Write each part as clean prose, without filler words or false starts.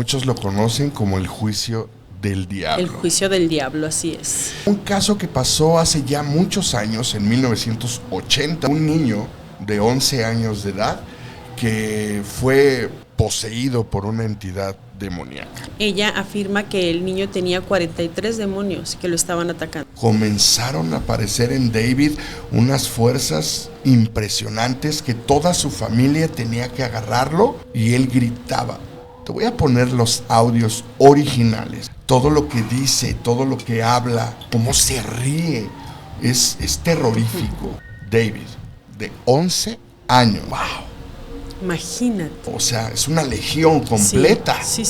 Muchos lo conocen como el juicio del diablo. El juicio del diablo, así es. Un caso que pasó hace ya muchos años, en 1980, un niño de 11 años de edad que fue poseído por una entidad demoníaca. Ella afirma que el niño tenía 43 demonios que lo estaban atacando. Comenzaron a aparecer en David unas fuerzas impresionantes que toda su familia tenía que agarrarlo y él gritaba. Te voy a poner los audios originales. Todo lo que dice, todo lo que habla, cómo se ríe, es terrorífico. David, de 11 años. ¡Wow! Imagínate. O sea, es una legión completa. Sí.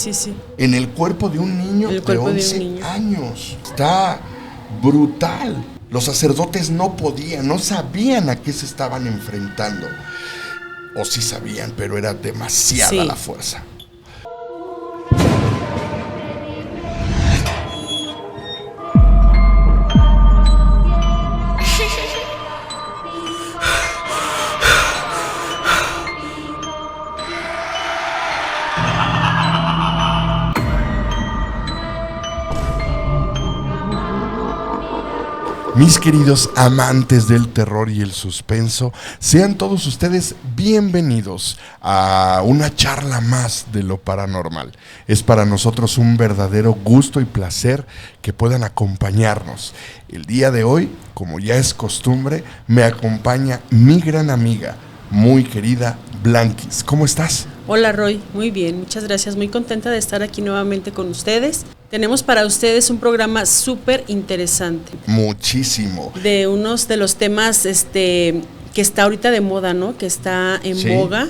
En el cuerpo de un niño de 11 años. Está brutal. Los sacerdotes no podían, no sabían a qué se estaban enfrentando. O sí sabían, pero era demasiada la fuerza. Mis queridos amantes del terror y el suspenso, sean todos ustedes bienvenidos a una charla más de lo paranormal. Es para nosotros un verdadero gusto y placer que puedan acompañarnos. El día de hoy, como ya es costumbre, me acompaña mi gran amiga, muy querida Blanquis. ¿Cómo estás? Hola Roy, muy bien, muchas gracias. Muy contenta de estar aquí nuevamente con ustedes. Tenemos para ustedes un programa súper interesante. Muchísimo. De unos de los temas que está ahorita de moda, ¿no? Que está en boga.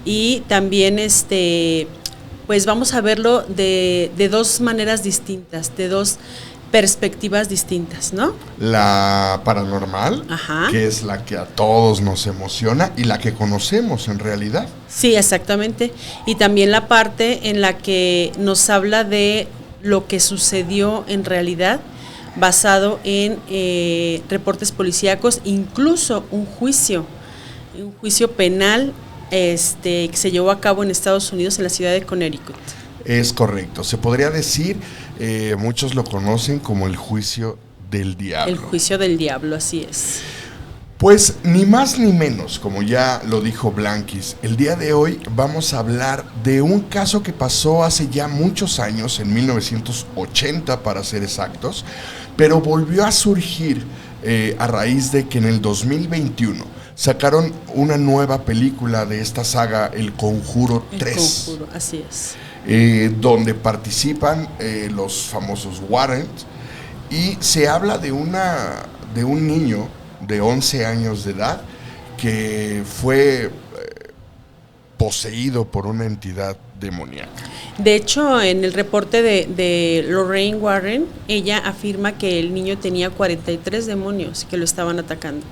Y también pues vamos a verlo de dos maneras distintas, de dos perspectivas distintas, ¿no? La paranormal, que es la que a todos nos emociona y la que conocemos en realidad. Sí, exactamente. Y también la parte en la que nos habla de lo que sucedió en realidad, basado en reportes policíacos, incluso un juicio penal que se llevó a cabo en Estados Unidos, en la ciudad de Connecticut. Es correcto, se podría decir, muchos lo conocen como el juicio del diablo. El juicio del diablo, así es. Pues ni más ni menos, como ya lo dijo Blanquis, el día de hoy vamos a hablar de un caso que pasó hace ya muchos años, en 1980 para ser exactos, pero volvió a surgir a raíz de que en el 2021 sacaron una nueva película de esta saga, El Conjuro 3. El Conjuro, así es. Donde participan los famosos Warren, y se habla de un niño de 11 años de edad que fue poseído por una entidad demoníaca. De hecho, en el reporte de Lorraine Warren, ella afirma que el niño tenía 43 demonios que lo estaban atacando.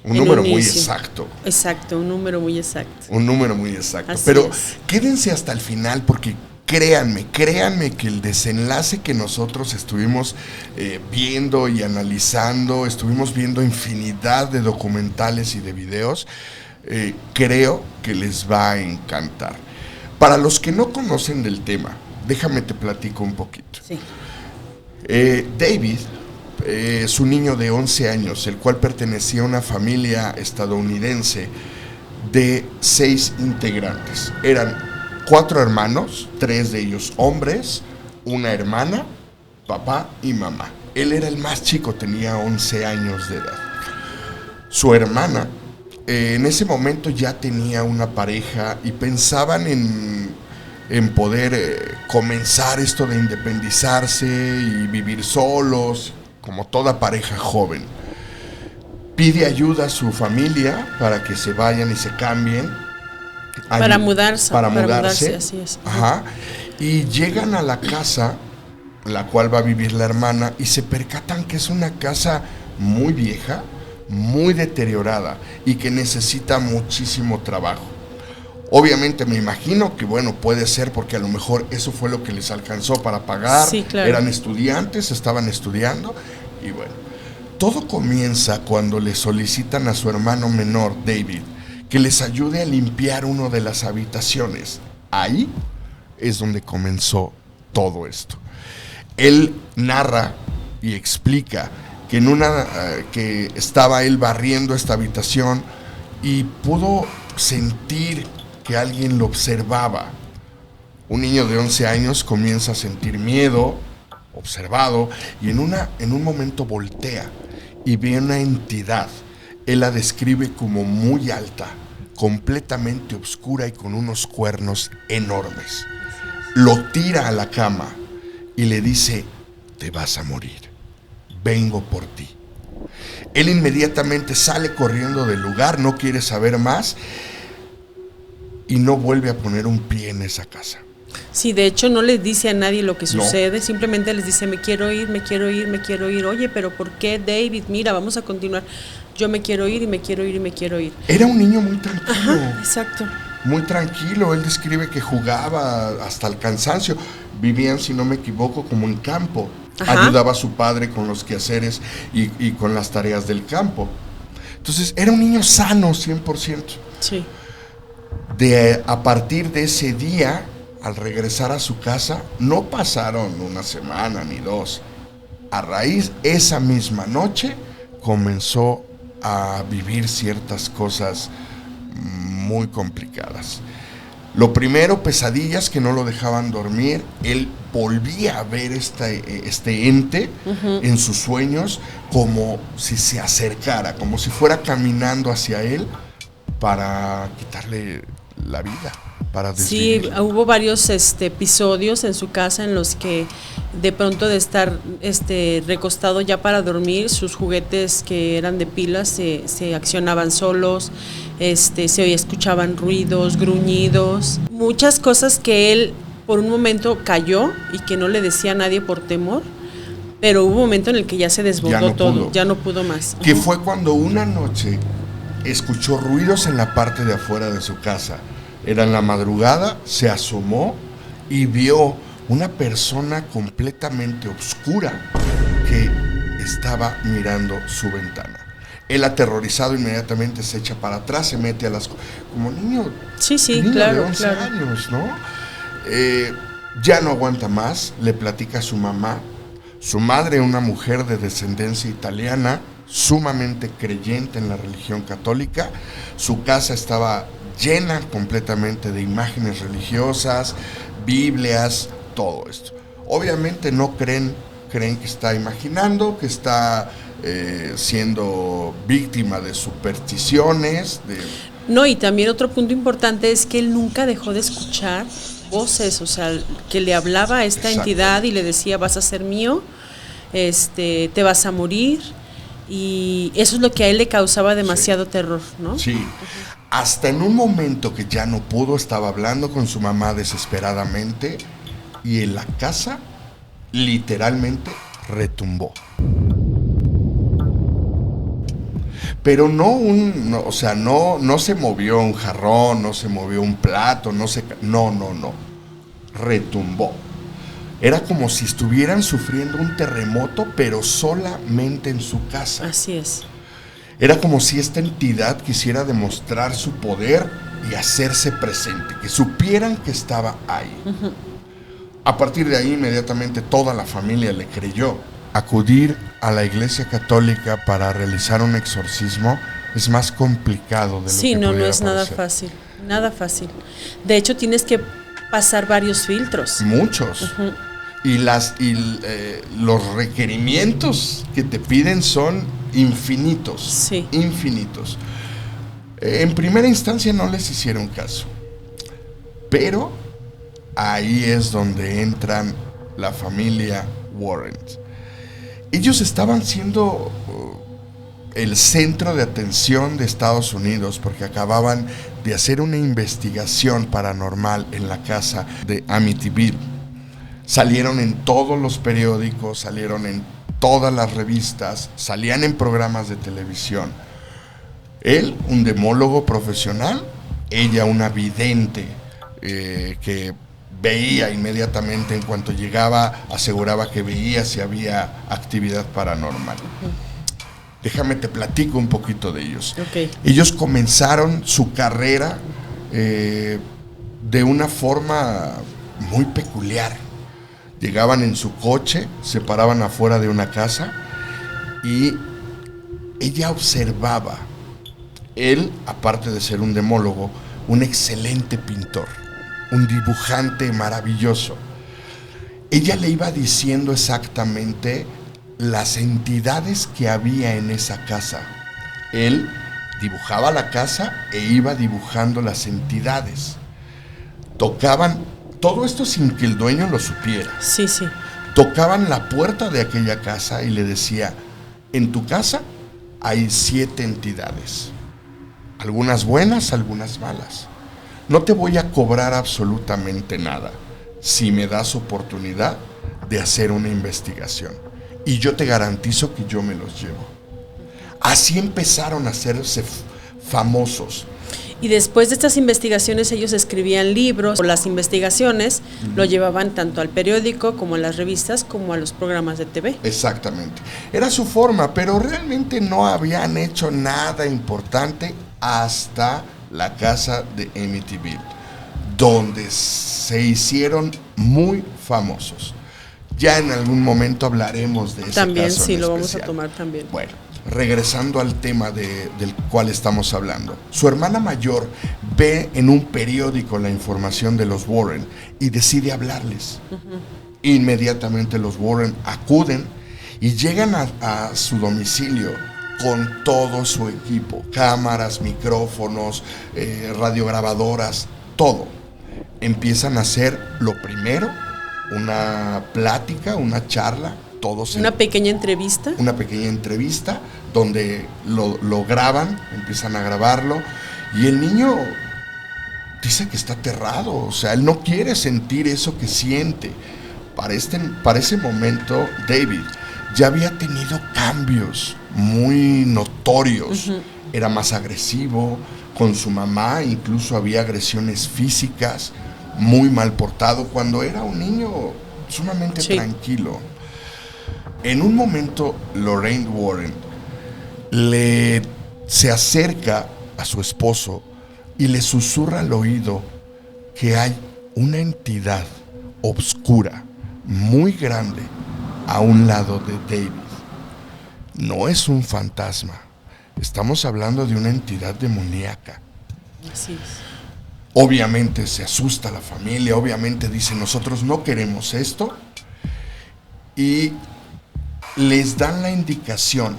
Un número muy exacto. Exacto, un número muy exacto. Un número muy exacto. Así Pero es. Quédense hasta el final porque créanme que el desenlace que nosotros estuvimos viendo y analizando, estuvimos viendo infinidad de documentales y de videos, creo que les va a encantar. Para los que no conocen del tema, déjame te platico un poquito. Sí. David es un niño de 11 años, el cual pertenecía a una familia estadounidense de 6 integrantes. Eran 4 hermanos, 3 de ellos hombres, una hermana, papá y mamá. Él era el más chico, tenía 11 años de edad. Su hermana, en ese momento ya tenía una pareja y pensaban en poder comenzar esto de independizarse y vivir solos, como toda pareja joven. Pide ayuda a su familia para que se vayan y se cambien. Para mudarse, así es. Ajá. Y llegan a la casa, la cual va a vivir la hermana, y se percatan que es una casa muy vieja, muy deteriorada y que necesita muchísimo trabajo. Obviamente me imagino que puede ser porque a lo mejor eso fue lo que les alcanzó para pagar. Sí, claro. Eran estudiantes, estaban estudiando y todo comienza cuando le solicitan a su hermano menor, David, que les ayude a limpiar una de las habitaciones. Ahí es donde comenzó todo esto. Él narra y explica que que estaba él barriendo esta habitación y pudo sentir que alguien lo observaba. Un niño de 11 años comienza a sentir miedo, observado, y en un momento voltea y ve una entidad. Él la describe como muy alta, completamente oscura y con unos cuernos enormes. Lo tira a la cama y le dice: te vas a morir, vengo por ti. Él inmediatamente sale corriendo del lugar, no quiere saber más y no vuelve a poner un pie en esa casa. Sí, de hecho no les dice a nadie lo que sucede, simplemente les dice: me quiero ir, me quiero ir, me quiero ir. Oye, pero ¿por qué, David? Mira, vamos a continuar. Yo me quiero ir y me quiero ir y me quiero ir. Era un niño muy tranquilo. Ajá, exacto. Muy tranquilo, él describe que jugaba hasta el cansancio. Vivían, si no me equivoco, como en campo. Ajá. Ayudaba a su padre con los quehaceres y con las tareas del campo. Entonces, era un niño sano, 100%. Sí. A partir de ese día, al regresar a su casa, no pasaron una semana ni dos. A raíz, esa misma noche, comenzó a vivir ciertas cosas muy complicadas. Lo primero, pesadillas que no lo dejaban dormir. Él volvía a ver este ente en sus sueños, como si se acercara, como si fuera caminando hacia él para quitarle la vida, para desvivirla. Sí, hubo varios episodios en su casa en los que de pronto de estar recostado ya para dormir, sus juguetes que eran de pilas se accionaban solos, se escuchaban ruidos, gruñidos, muchas cosas que él por un momento cayó y que no le decía a nadie por temor, pero hubo un momento en el que ya se desbordó todo, ya no pudo más. Que fue cuando una noche escuchó ruidos en la parte de afuera de su casa. Era en la madrugada, se asomó y vio una persona completamente oscura que estaba mirando su ventana. Él, aterrorizado, inmediatamente se echa para atrás, se mete a las... como niño, niño claro, de 11 años, ¿no? Ya no aguanta más, le platica a su mamá. Su madre, una mujer de descendencia italiana, sumamente creyente en la religión católica. Su casa estaba llena completamente de imágenes religiosas, Biblias, todo esto. Obviamente no creen que está imaginando, que está siendo víctima de supersticiones. No, y también otro punto importante es que él nunca dejó de escuchar voces, o sea, que le hablaba a esta entidad y le decía: vas a ser mío, te vas a morir, y eso es lo que a él le causaba demasiado terror, ¿no? Sí. Hasta en un momento que ya no pudo, estaba hablando con su mamá desesperadamente y en la casa literalmente retumbó. Pero no se movió un jarrón, no se movió un plato, no. Retumbó. Era como si estuvieran sufriendo un terremoto, pero solamente en su casa. Así es. Era como si esta entidad quisiera demostrar su poder y hacerse presente, que supieran que estaba ahí. Uh-huh. A partir de ahí, inmediatamente toda la familia le creyó. Acudir a la Iglesia Católica para realizar un exorcismo es más complicado de lo que sí, no es parecer. nada fácil. De hecho, tienes que pasar varios filtros. Muchos. Uh-huh. Y los requerimientos que te piden son infinitos. Sí. Infinitos. En primera instancia no les hicieron caso. Pero ahí es donde entran la familia Warren. Ellos estaban siendo el centro de atención de Estados Unidos porque acababan de hacer una investigación paranormal en la casa de Amityville. Salieron en todos los periódicos, salieron en todas las revistas, salían en programas de televisión. Él, un demólogo profesional, ella, una vidente que veía inmediatamente, en cuanto llegaba, aseguraba que veía si había actividad paranormal. Uh-huh. Déjame te platico un poquito de ellos. Okay. Ellos comenzaron su carrera de una forma muy peculiar. Llegaban en su coche, se paraban afuera de una casa y ella observaba. Él, aparte de ser un demólogo, un excelente pintor, un dibujante maravilloso. Ella le iba diciendo exactamente las entidades que había en esa casa. Él dibujaba la casa e iba dibujando las entidades. Tocaban, todo esto sin que el dueño lo supiera. Sí, sí. Tocaban la puerta de aquella casa y le decía, en tu casa hay 7 entidades. Algunas buenas, algunas malas. No te voy a cobrar absolutamente nada si me das oportunidad de hacer una investigación. Y yo te garantizo que yo me los llevo. Así empezaron a hacerse famosos. Y después de estas investigaciones ellos escribían libros. Las investigaciones lo llevaban tanto al periódico como a las revistas como a los programas de TV. Exactamente. Era su forma, pero realmente no habían hecho nada importante hasta la casa de Amityville, donde se hicieron muy famosos. Ya en algún momento hablaremos de ese también, caso sí, en lo especial. vamos a tomar también. Bueno, regresando al tema del cual estamos hablando. Su hermana mayor ve en un periódico la información de los Warren y decide hablarles. Inmediatamente los Warren acuden y llegan a su domicilio con todo su equipo, cámaras, micrófonos, radiograbadoras, todo. Empiezan a hacer lo primero, una plática, una charla, todos. Una pequeña entrevista. Una pequeña entrevista donde lo graban, empiezan a grabarlo y el niño dice que está aterrado, o sea, él no quiere sentir eso que siente. Para ese momento, David ya había tenido cambios muy notorios. Era más agresivo con su mamá, incluso había agresiones físicas, muy mal portado, cuando era un niño sumamente tranquilo. En un momento, Lorraine Warren se acerca a su esposo y le susurra al oído que hay una entidad oscura, muy grande, a un lado de David. No es un fantasma, estamos hablando de una entidad demoníaca. Así es. Obviamente se asusta la familia, obviamente dice, nosotros no queremos esto, y les dan la indicación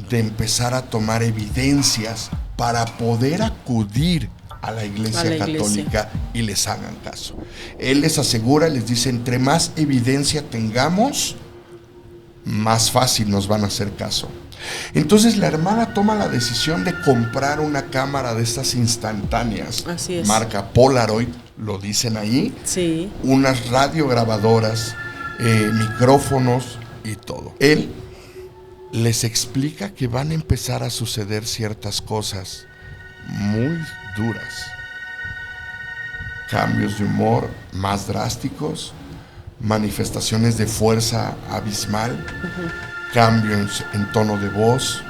de empezar a tomar evidencias para poder acudir a la iglesia católica y les hagan caso. Él les asegura, les dice, entre más evidencia tengamos, más fácil nos van a hacer caso. Entonces la hermana toma la decisión de comprar una cámara de estas instantáneas. Así es. Marca Polaroid, lo dicen ahí. Sí. Unas radiograbadoras, micrófonos y todo. Él les explica que van a empezar a suceder ciertas cosas muy duras. Cambios de humor más drásticos, manifestaciones de fuerza abismal, cambios en tono de voz,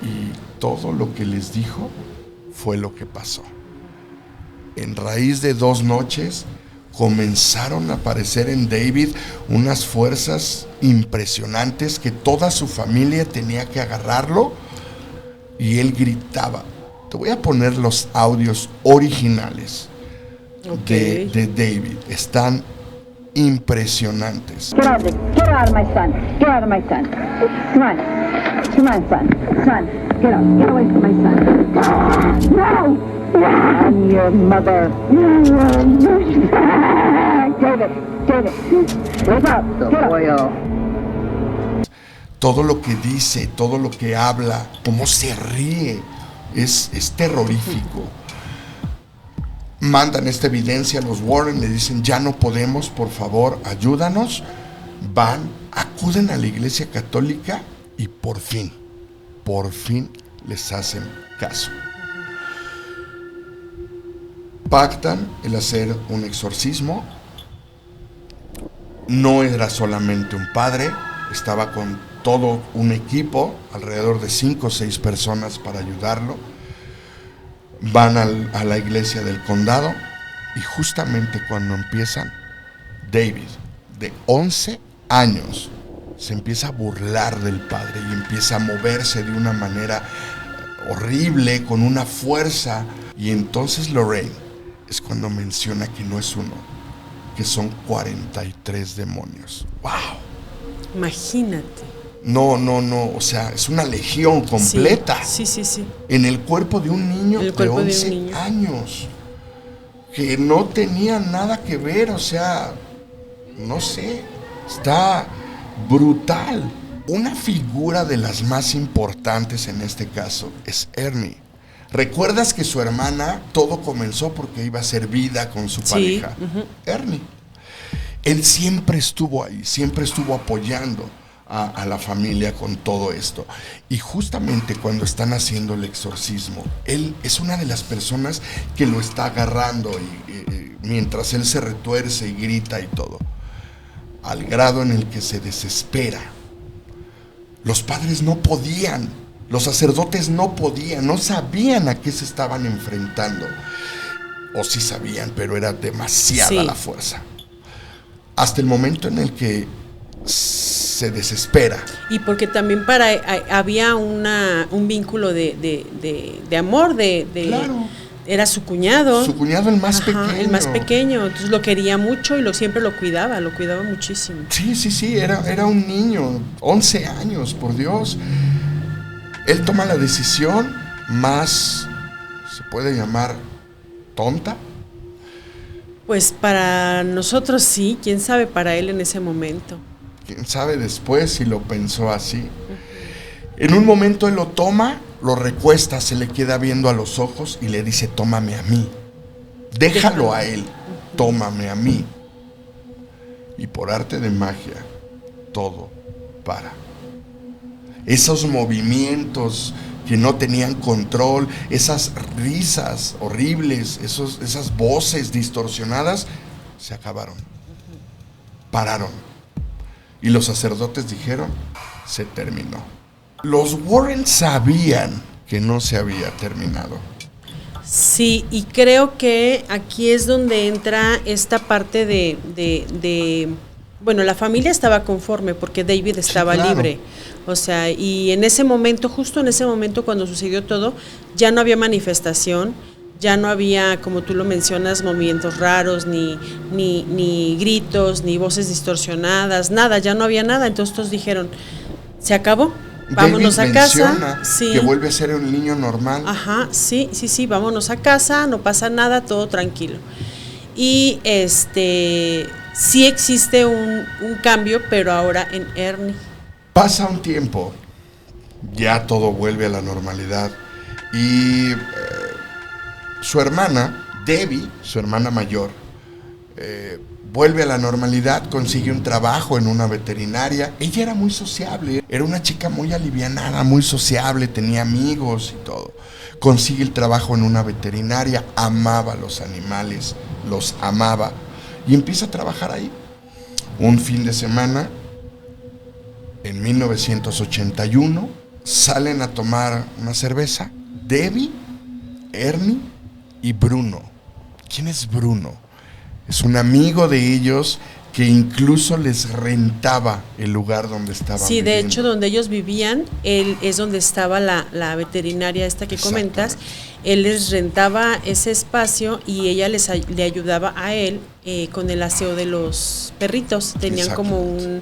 y todo lo que les dijo fue lo que pasó. En raíz de 2 noches comenzaron a aparecer en David unas fuerzas impresionantes que toda su familia tenía que agarrarlo, y él gritaba. Te voy a poner los audios originales de David. Están impresionantes. Get out of my son. Get out of my son. Come on. Come on, son. Son, get up. Get away from my son. No! I'm your mother. David, wake up. Get up. Todo lo que dice, todo lo que habla, cómo se ríe, es terrorífico. Mandan esta evidencia a los Warren, le dicen, ya no podemos, por favor, ayúdanos. Van, acuden a la iglesia católica y por fin les hacen caso. Pactan el hacer un exorcismo. No era solamente un padre, estaba con todo un equipo, alrededor de 5 o 6 personas para ayudarlo. Van a la iglesia del condado, Y justamente cuando empiezan, David, de 11 años, se empieza a burlar del padre y empieza a moverse de una manera horrible, con una fuerza. Y entonces Lorraine es cuando menciona que no es uno, que son 43 demonios. ¡Wow! Imagínate. No, o sea, es una legión completa. Sí. En el cuerpo de un niño de 11 años, que no tenía nada que ver, o sea, no sé, está brutal. Una figura de las más importantes en este caso es Ernie. ¿Recuerdas que su hermana, todo comenzó porque iba a hacer vida con su pareja? Ernie. Él siempre estuvo ahí, siempre estuvo apoyando a la familia con todo esto. Y justamente cuando están haciendo el exorcismo, él es una de las personas que lo está agarrando mientras él se retuerce y grita y todo, al grado en el que se desespera. Los padres no podían, los sacerdotes no podían, no sabían a qué se estaban enfrentando. O sí sabían, pero era demasiada la fuerza. Hasta el momento en el que se desespera. Y porque también había un vínculo de amor, Claro. Era su cuñado. Su cuñado, el más pequeño. El más pequeño, entonces lo quería mucho y siempre lo cuidaba muchísimo. Sí, era un niño, 11 años, por Dios. Él toma la decisión más, se puede llamar, tonta. Pues para nosotros sí, quién sabe para él en ese momento. Quién sabe después si lo pensó así. En un momento él lo toma, lo recuesta, se le queda viendo a los ojos y le dice: tómame a mí. Déjalo a él, tómame a mí. Y por arte de magia, todo para. Esos movimientos que no tenían control, esas risas horribles, esas voces distorsionadas, se acabaron. Pararon. Y los sacerdotes dijeron: se terminó. Los Warren sabían que no se había terminado. Sí, y creo que aquí es donde entra esta parte bueno, la familia estaba conforme porque David estaba libre. O sea, y en ese momento, justo en ese momento cuando sucedió todo, ya no había manifestación, ya no había, como tú lo mencionas, movimientos raros, ni gritos, ni voces distorsionadas, nada, ya no había nada. Entonces todos dijeron: se acabó. Vámonos a casa. Sí. Que vuelve a ser un niño normal. Ajá, sí, vámonos a casa, no pasa nada, todo tranquilo. Y sí existe un cambio, pero ahora en Ernie. Pasa un tiempo, ya todo vuelve a la normalidad. Y su hermana, Debbie, su hermana mayor, vuelve a la normalidad, consigue un trabajo en una veterinaria. Ella era muy sociable, era una chica muy alivianada, muy sociable, tenía amigos y todo. Consigue el trabajo en una veterinaria, amaba a los animales, los amaba, y empieza a trabajar ahí. Un fin de semana, en 1981, salen a tomar una cerveza, Debbie, Ernie y Bruno. ¿Quién es Bruno? Es un amigo de ellos que incluso les rentaba el lugar donde estaban viviendo. De hecho, donde ellos vivían, él es donde estaba la veterinaria esta que comentas. Él les rentaba ese espacio y ella le ayudaba a él con el aseo de los perritos. Tenían como un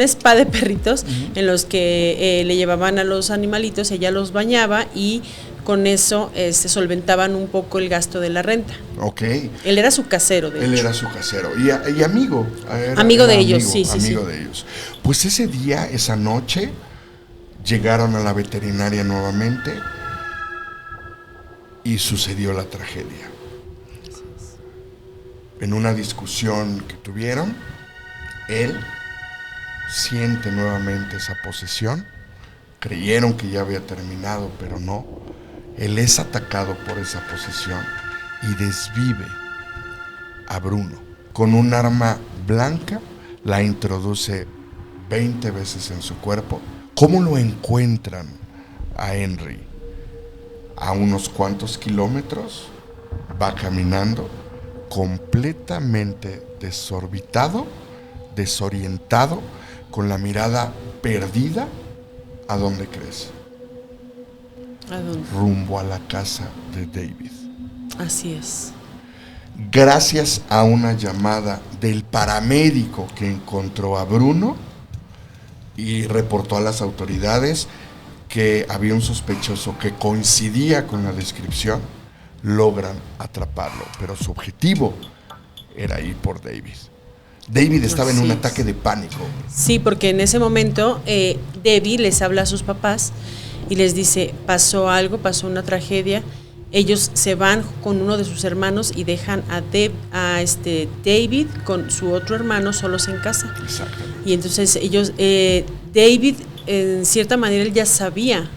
spa de perritos en los que le llevaban a los animalitos, ella los bañaba y con eso se solventaban un poco el gasto de la renta. Ok. Él era su casero, de hecho. Él era su casero y amigo. Amigo de ellos, sí. Amigo de ellos. Pues ese día, esa noche, llegaron a la veterinaria nuevamente y sucedió la tragedia. En una discusión que tuvieron, él siente nuevamente esa posesión. Creyeron que ya había terminado, pero no. Él es atacado por esa posesión y desvive a Bruno. Con un arma blanca la introduce 20 veces en su cuerpo. ¿Cómo lo encuentran a Henry? A unos cuantos kilómetros, va caminando completamente desorbitado, desorientado, con la mirada perdida. ¿A dónde crees? ¿A dónde? Rumbo a la casa de David. Así es. Gracias a una llamada del paramédico que encontró a Bruno y reportó a las autoridades que había un sospechoso que coincidía con la descripción, logran atraparlo, pero su objetivo era ir por David. David estaba en un ataque de pánico. Sí, porque en ese momento Debbie les habla a sus papás y les dice, pasó algo, pasó una tragedia. Ellos se van con uno de sus hermanos y dejan a David con su otro hermano solos en casa. Exactamente. Y entonces ellos, David, en cierta manera, él ya sabía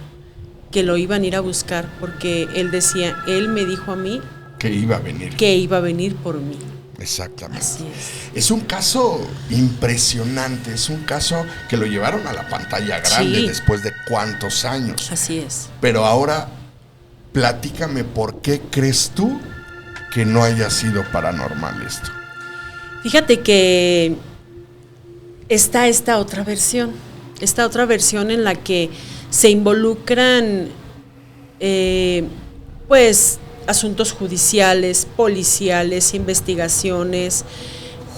que lo iban a ir a buscar, porque él decía, él me dijo a mí que iba a venir. Que iba a venir por mí. Exactamente. Así es. Es un caso impresionante, es un caso que lo llevaron a la pantalla grande después de cuántos años. Así es. Pero ahora, platícame, ¿por qué crees tú que no haya sido paranormal esto? Fíjate que está esta otra versión en la que se involucran pues asuntos judiciales, policiales, investigaciones,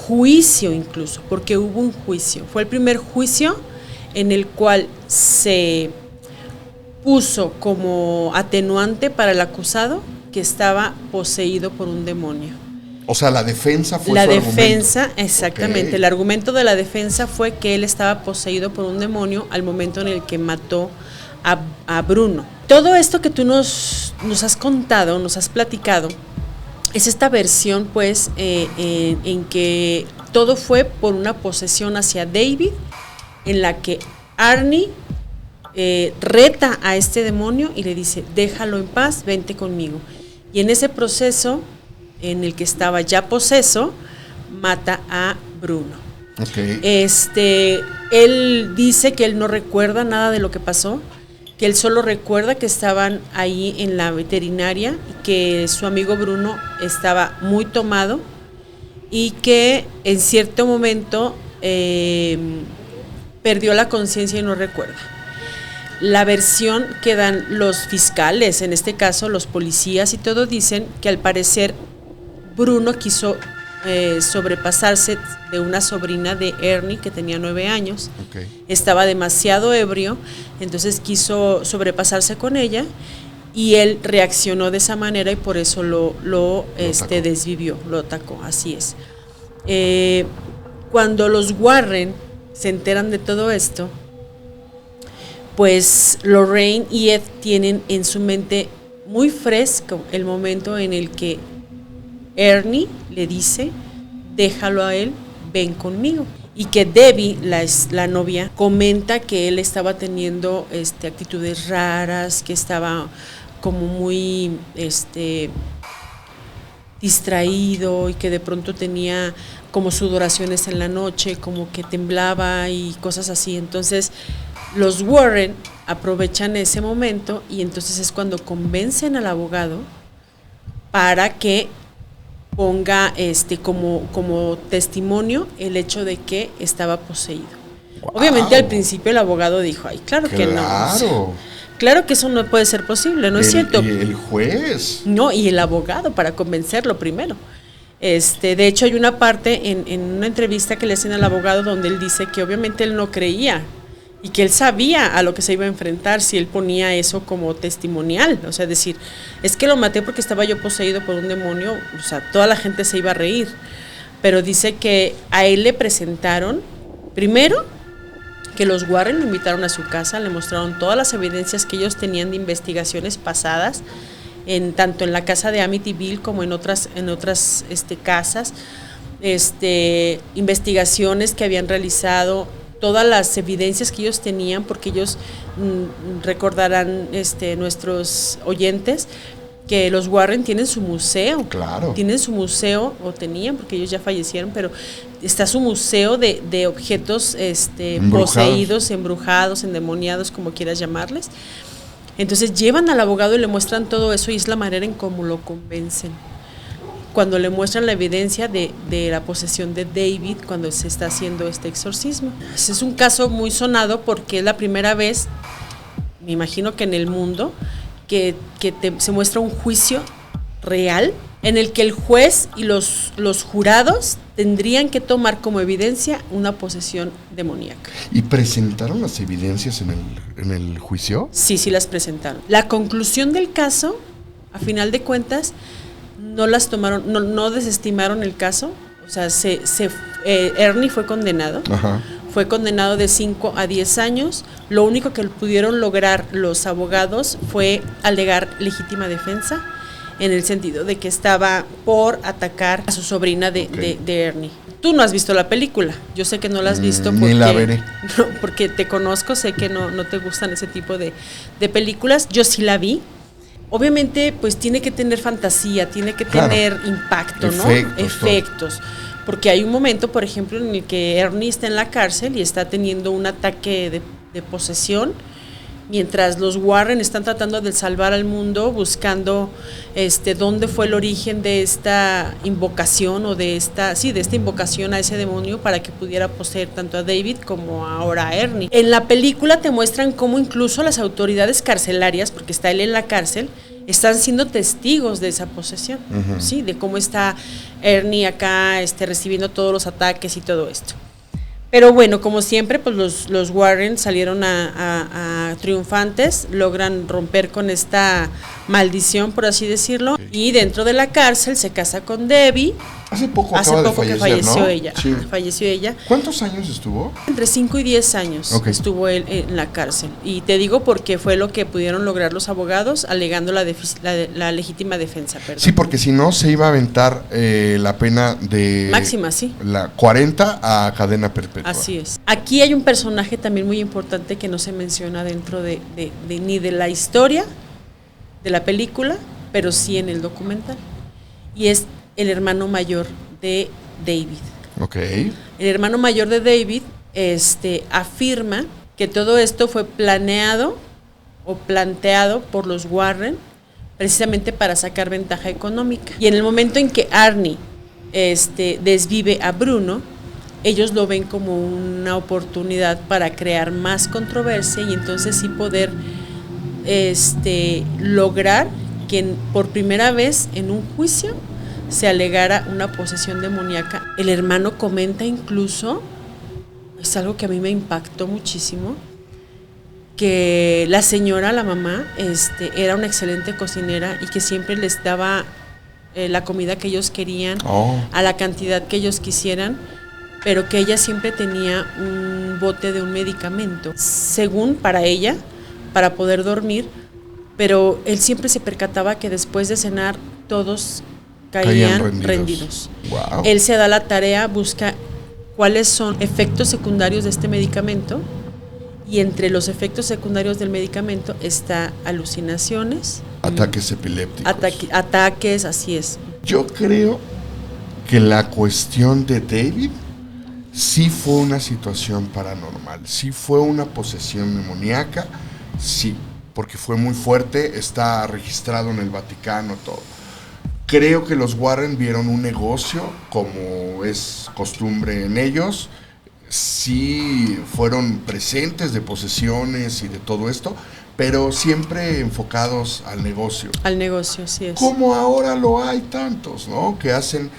juicio incluso, porque hubo un juicio. Fue el primer juicio en el cual se puso como atenuante para el acusado que estaba poseído por un demonio. O sea, la defensa fue la su defensa, argumento. exactamente. Okay. El argumento de la defensa fue que él estaba poseído por un demonio al momento en el que mató a Bruno. Todo esto que tú nos has contado, nos has platicado, es esta versión, pues, en que todo fue por una posesión hacia David, en la que Arnie reta a este demonio y le dice, déjalo en paz, vente conmigo. Y en ese proceso, en el que estaba ya poseso, mata a Bruno. Okay. Él dice que él no recuerda nada de lo que pasó, que él solo recuerda que estaban ahí en la veterinaria y que su amigo Bruno estaba muy tomado y que en cierto momento perdió la conciencia y no recuerda. La versión que dan los fiscales, en este caso los policías y todo, dicen que al parecer Bruno quiso sobrepasarse de una sobrina de Ernie que tenía 9 años. Okay. Estaba demasiado ebrio, entonces quiso sobrepasarse con ella y él reaccionó de esa manera y por eso lo desvivió, lo atacó, así es. Cuando los Warren se enteran de todo esto, pues Lorraine y Ed tienen en su mente muy fresco el momento en el que Ernie le dice, déjalo a él, ven conmigo. Y que Debbie, la novia, comenta que él estaba teniendo actitudes raras, que estaba como muy distraído y que de pronto tenía como sudoraciones en la noche, como que temblaba y cosas así. Entonces los Warren aprovechan ese momento y entonces es cuando convencen al abogado para que ponga como testimonio el hecho de que estaba poseído. Wow. Obviamente al principio el abogado dijo, ay, claro que no. O sea, claro que eso no puede ser posible, ¿no es cierto? Y el juez. No, y el abogado para convencerlo primero. De hecho hay una parte en una entrevista que le hacen al abogado donde él dice que obviamente él no creía y que él sabía a lo que se iba a enfrentar si él ponía eso como testimonial, o sea, decir, es que lo maté porque estaba yo poseído por un demonio, o sea, toda la gente se iba a reír, pero dice que a él le presentaron, primero, que los Warren lo invitaron a su casa, le mostraron todas las evidencias que ellos tenían de investigaciones pasadas, tanto en la casa de Amityville como en otras casas, investigaciones que habían realizado, todas las evidencias que ellos tenían, porque ellos recordarán nuestros oyentes que los Warren tienen su museo. Claro. Tienen su museo, o tenían, porque ellos ya fallecieron, pero está su museo de objetos poseídos, embrujados, endemoniados, como quieras llamarles. Entonces llevan al abogado y le muestran todo eso y es la manera en cómo lo convencen. cuando le muestran la evidencia de la posesión de David cuando se está haciendo este exorcismo. Ese es un caso muy sonado porque es la primera vez, me imagino que en el mundo, que se muestra un juicio real en el que el juez y los jurados tendrían que tomar como evidencia una posesión demoníaca. ¿Y presentaron las evidencias en el juicio? Sí, sí las presentaron. La conclusión del caso, a final de cuentas, no las tomaron, no desestimaron el caso. O sea, Ernie fue condenado. Ajá. Fue condenado de 5 a 10 años. Lo único que pudieron lograr los abogados fue alegar legítima defensa, en el sentido de que estaba por atacar a su sobrina de Ernie. Tú no has visto la película, yo sé que no la has visto porque, ni la veré. No, porque te conozco, sé que no te gustan ese tipo de películas. Yo sí la vi. Obviamente, pues tiene que tener fantasía, tiene que tener impacto, ¿no? Efectos. Porque hay un momento, por ejemplo, en el que Ernie está en la cárcel y está teniendo un ataque de posesión, mientras los Warren están tratando de salvar al mundo, buscando dónde fue el origen de esta invocación o de esta invocación a ese demonio para que pudiera poseer tanto a David como ahora a Ernie. En la película te muestran cómo incluso las autoridades carcelarias, porque está él en la cárcel, están siendo testigos de esa posesión, uh-huh. ¿Sí? De cómo está Ernie acá recibiendo todos los ataques y todo esto. Pero bueno, como siempre, pues los Warren salieron a triunfantes, logran romper con esta maldición, por así decirlo, y dentro de la cárcel se casa con Debbie. Hace poco que falleció, ¿no? ella. Sí. Falleció ella. ¿Cuántos años estuvo? Entre 5 y 10 años estuvo él en la cárcel. Y te digo porque fue lo que pudieron lograr los abogados, alegando la legítima defensa. Perdón. Sí, porque si no se iba a aventar la pena de... máxima, sí. La 40 a cadena perpetua. Así es. Aquí hay un personaje también muy importante que no se menciona dentro ni de la historia de la película, pero sí en el documental. Y es el hermano mayor de David. Ok. El hermano mayor de David afirma que todo esto fue planeado o planteado por los Warren precisamente para sacar ventaja económica. Y en el momento en que Arnie desvive a Bruno, ellos lo ven como una oportunidad para crear más controversia y entonces sí poder lograr que por primera vez en un juicio se alegara una posesión demoníaca. El hermano comenta incluso, es algo que a mí me impactó muchísimo, que la señora, la mamá, era una excelente cocinera y que siempre les daba la comida que ellos querían, a la cantidad que ellos quisieran, pero que ella siempre tenía un bote de un medicamento, según para ella, para poder dormir, pero él siempre se percataba que después de cenar todos caían rendidos. Wow. Él se da la tarea, busca cuáles son efectos secundarios de este medicamento, y entre los efectos secundarios del medicamento está alucinaciones, ataques epilépticos, ataques, así es. Yo creo que la cuestión de David sí fue una situación paranormal, sí fue una posesión demoníaca, sí, porque fue muy fuerte, está registrado en el Vaticano, todo. Creo que los Warren vieron un negocio, como es costumbre en ellos, sí fueron presentes de posesiones y de todo esto, pero siempre enfocados al negocio. Al negocio, así es. Como ahora lo hay tantos, ¿no? Que hacen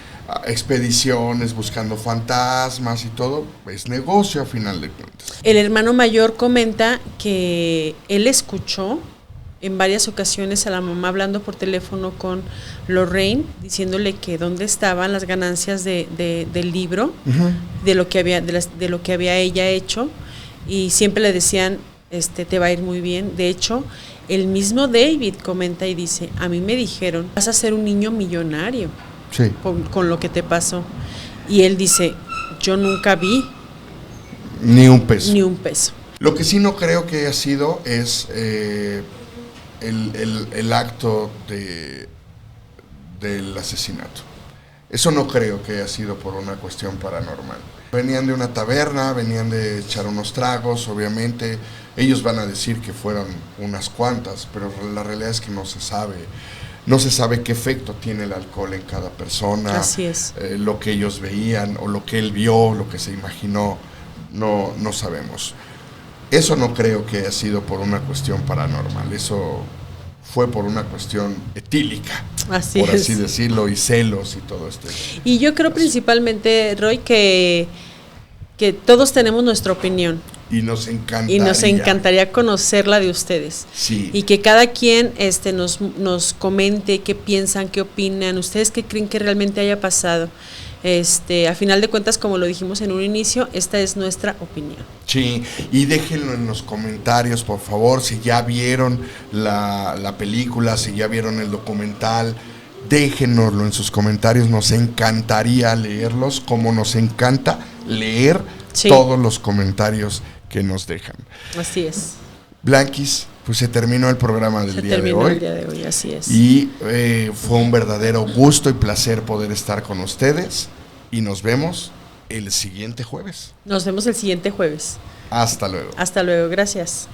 expediciones buscando fantasmas y todo, es negocio a final de cuentas. El hermano mayor comenta que él escuchó en varias ocasiones a la mamá hablando por teléfono con Lorraine, diciéndole que dónde estaban las ganancias del libro, uh-huh. de lo que había ella hecho, y siempre le decían, te va a ir muy bien. De hecho, el mismo David comenta y dice, a mí me dijeron, vas a ser un niño millonario. Sí. Con lo que te pasó. Y él dice, yo nunca vi ni un peso. Lo que sí no creo que haya sido es el acto del asesinato. Eso no creo que haya sido por una cuestión paranormal. Venían de una taberna, venían de echar unos tragos, obviamente. Ellos van a decir que fueron unas cuantas, pero la realidad es que no se sabe. No se sabe qué efecto tiene el alcohol en cada persona. Así es. Lo que ellos veían o lo que él vio, lo que se imaginó, no sabemos. Eso no creo que haya sido por una cuestión paranormal, eso fue por una cuestión etílica, Así por es. así decirlo, y celos y todo esto. Y yo creo principalmente, Roy, que todos tenemos nuestra opinión. Y nos encantaría conocerla de ustedes. Sí. Y que cada quien nos comente qué piensan, qué opinan, ustedes qué creen que realmente haya pasado. A final de cuentas, como lo dijimos en un inicio, esta es nuestra opinión. Sí, y déjenlo en los comentarios, por favor, si ya vieron la película, si ya vieron el documental, déjenoslo en sus comentarios, nos encantaría leerlos, como nos encanta leer todos los comentarios que nos dejan. Así es. Blanquis, pues se terminó el programa del día de hoy. El día de hoy, así es. Y fue un verdadero gusto y placer poder estar con ustedes. Y nos vemos el siguiente jueves. Nos vemos el siguiente jueves. Hasta luego. Hasta luego, gracias.